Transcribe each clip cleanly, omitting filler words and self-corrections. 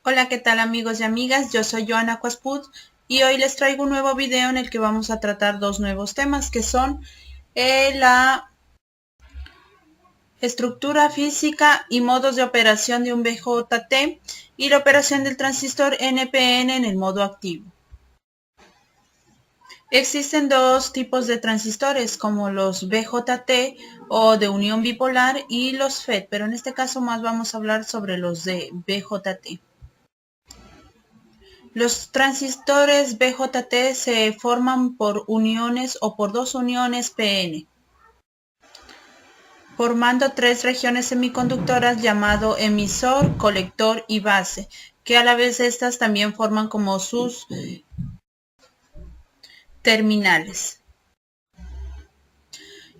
Hola, ¿qué tal amigos y amigas? Yo soy Joana Quasput y hoy les traigo un nuevo video en el que vamos a tratar dos nuevos temas que son la estructura física y modos de operación de un BJT y la operación del transistor NPN en el modo activo. Existen dos tipos de transistores como los BJT o de unión bipolar y los FET, pero en este caso más vamos a hablar sobre los de BJT. Los transistores BJT se forman por uniones o por dos uniones PN, formando tres regiones semiconductoras llamado emisor, colector y base, que a la vez estas también forman como sus terminales.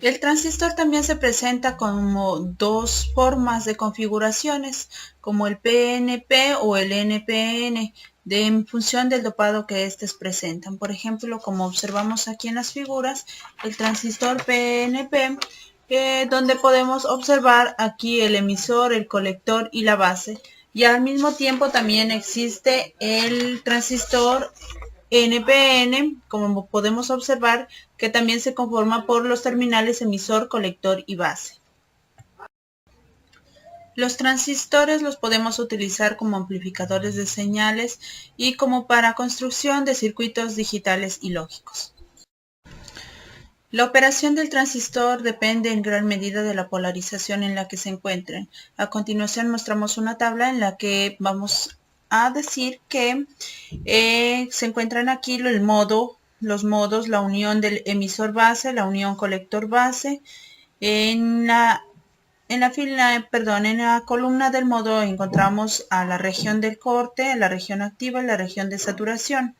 El transistor también se presenta como dos formas de configuraciones, como el PNP o el NPN, en función del dopado que estos presentan. Por ejemplo, como observamos aquí en las figuras, el transistor PNP, donde podemos observar aquí el emisor, el colector y la base. Y al mismo tiempo también existe el transistor NPN, como podemos observar, que también se conforma por los terminales emisor, colector y base. Los transistores los podemos utilizar como amplificadores de señales y como para construcción de circuitos digitales y lógicos. La operación del transistor depende en gran medida de la polarización en la que se encuentren. A continuación mostramos una tabla en la que vamos a decir que se encuentran aquí los modos, la unión del emisor base, la unión colector base. En la columna del modo encontramos a la región del corte, la región activa y la región de saturación.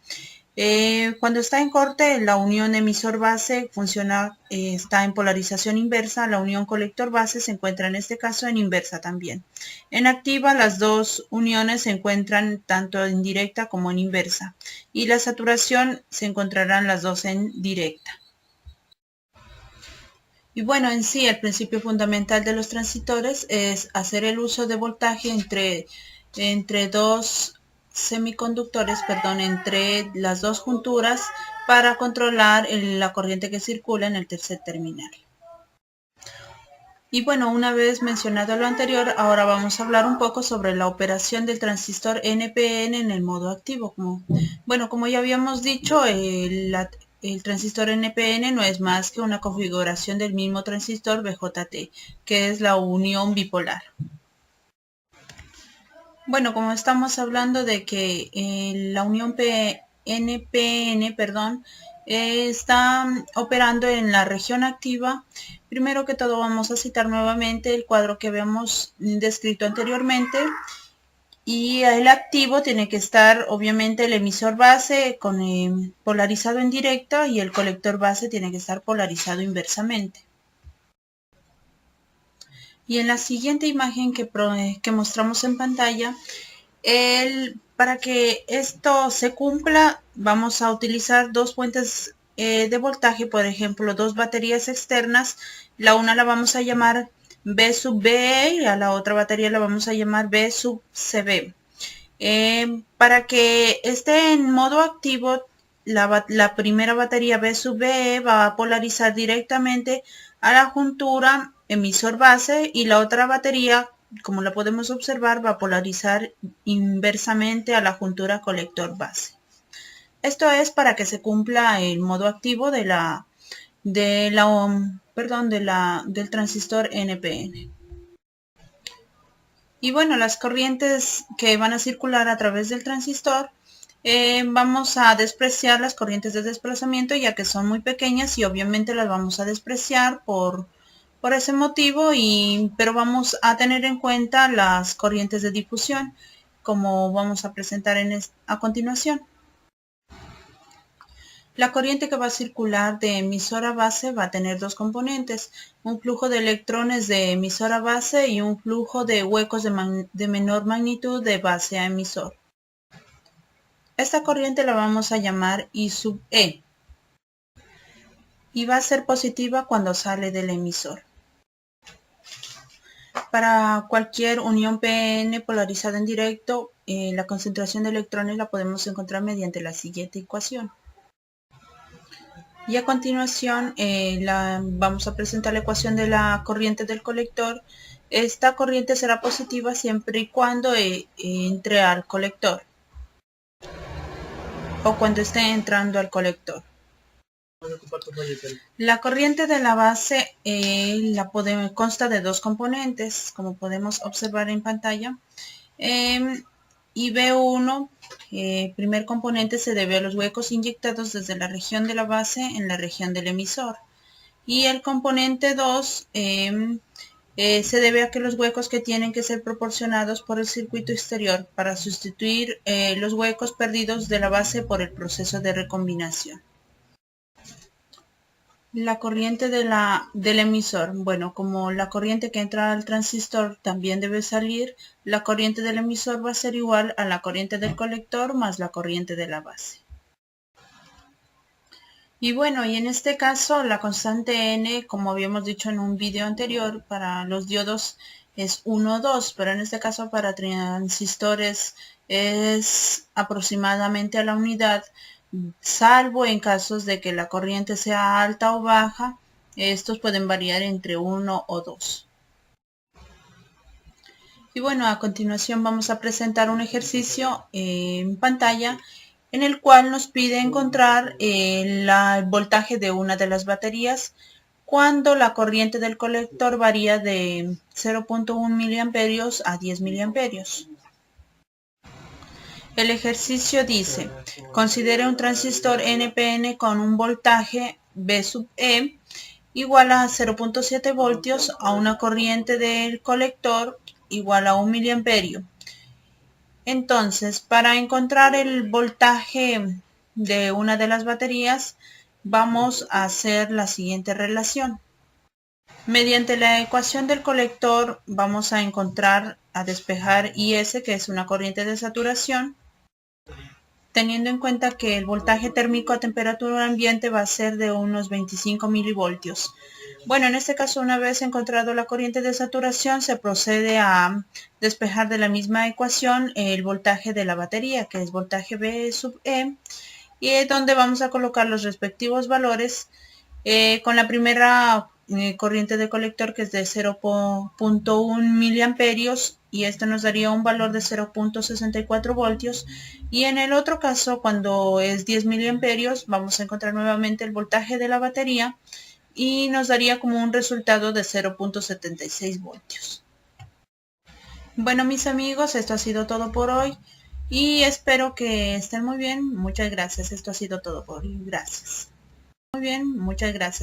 Cuando está en corte, la unión emisor-base funciona, está en polarización inversa, la unión colector-base se encuentra en este caso en inversa también. En activa, las dos uniones se encuentran tanto en directa como en inversa, y la saturación se encontrarán las dos en directa. Y bueno, en sí, el principio fundamental de los transistores es hacer el uso de voltaje entre dos semiconductores, entre las dos junturas para controlar la corriente que circula en el tercer terminal. Y bueno, una vez mencionado lo anterior, ahora vamos a hablar un poco sobre la operación del transistor NPN en el modo activo. Como ya habíamos dicho, el transistor NPN no es más que una configuración del mismo transistor BJT, que es la unión bipolar. Bueno, como estamos hablando de que la unión NPN, está operando en la región activa, primero que todo vamos a citar nuevamente el cuadro que habíamos descrito anteriormente. Y el activo tiene que estar obviamente el emisor base polarizado en directa y el colector base tiene que estar polarizado inversamente. Y en la siguiente imagen que mostramos en pantalla, para que esto se cumpla, vamos a utilizar dos fuentes de voltaje, por ejemplo, dos baterías externas. La una la vamos a llamar B sub BE y a la otra batería la vamos a llamar B sub CB. Para que esté en modo activo, la primera batería B sub BE va a polarizar directamente a la juntura emisor base y la otra batería, como la podemos observar, va a polarizar inversamente a la juntura colector base. Esto es para que se cumpla el modo activo del transistor NPN. Y bueno, las corrientes que van a circular a través del transistor, vamos a despreciar las corrientes de desplazamiento ya que son muy pequeñas y obviamente las vamos a despreciar por ese motivo, pero vamos a tener en cuenta las corrientes de difusión como vamos a presentar a continuación. La corriente que va a circular de emisor a base va a tener dos componentes, un flujo de electrones de emisor a base y un flujo de huecos de menor magnitud de base a emisor. Esta corriente la vamos a llamar I sub E y va a ser positiva cuando sale del emisor. Para cualquier unión PN polarizada en directo, la concentración de electrones la podemos encontrar mediante la siguiente ecuación. Y a continuación vamos a presentar la ecuación de la corriente del colector. Esta corriente será positiva siempre y cuando entre al colector o cuando esté entrando al colector. La corriente de la base consta de dos componentes, como podemos observar en pantalla. Y B1, primer componente, se debe a los huecos inyectados desde la región de la base en la región del emisor. Y el componente 2 se debe a que los huecos que tienen que ser proporcionados por el circuito exterior para sustituir los huecos perdidos de la base por el proceso de recombinación. La corriente del emisor. Bueno, como la corriente que entra al transistor también debe salir, la corriente del emisor va a ser igual a la corriente del colector más la corriente de la base. Y bueno, y en este caso la constante N, como habíamos dicho en un video anterior, para los diodos es 1 o 2, pero en este caso para transistores es aproximadamente a la unidad, salvo en casos de que la corriente sea alta o baja. Estos pueden variar entre 1 o 2. Y bueno, a continuación vamos a presentar un ejercicio en pantalla en el cual nos pide encontrar el voltaje de una de las baterías cuando la corriente del colector varía de 0.1 miliamperios a 10 miliamperios. El ejercicio dice: considere un transistor NPN con un voltaje V sub E igual a 0.7 voltios a una corriente del colector igual a 1 miliamperio. Entonces, para encontrar el voltaje de una de las baterías, vamos a hacer la siguiente relación. Mediante la ecuación del colector vamos a despejar IS, que es una corriente de saturación, teniendo en cuenta que el voltaje térmico a temperatura ambiente va a ser de unos 25 milivoltios. Bueno, en este caso, una vez encontrado la corriente de saturación, se procede a despejar de la misma ecuación el voltaje de la batería, que es voltaje V sub E, y es donde vamos a colocar los respectivos valores con la primera corriente de colector, que es de 0.1 miliamperios, y esto nos daría un valor de 0.64 voltios. Y en el otro caso, cuando es 10 miliamperios, vamos a encontrar nuevamente el voltaje de la batería y nos daría como un resultado de 0.76 voltios. Bueno, mis amigos, esto ha sido todo por hoy y espero que estén muy bien. Muchas gracias. Esto ha sido todo por hoy. Gracias. Muy bien, muchas gracias.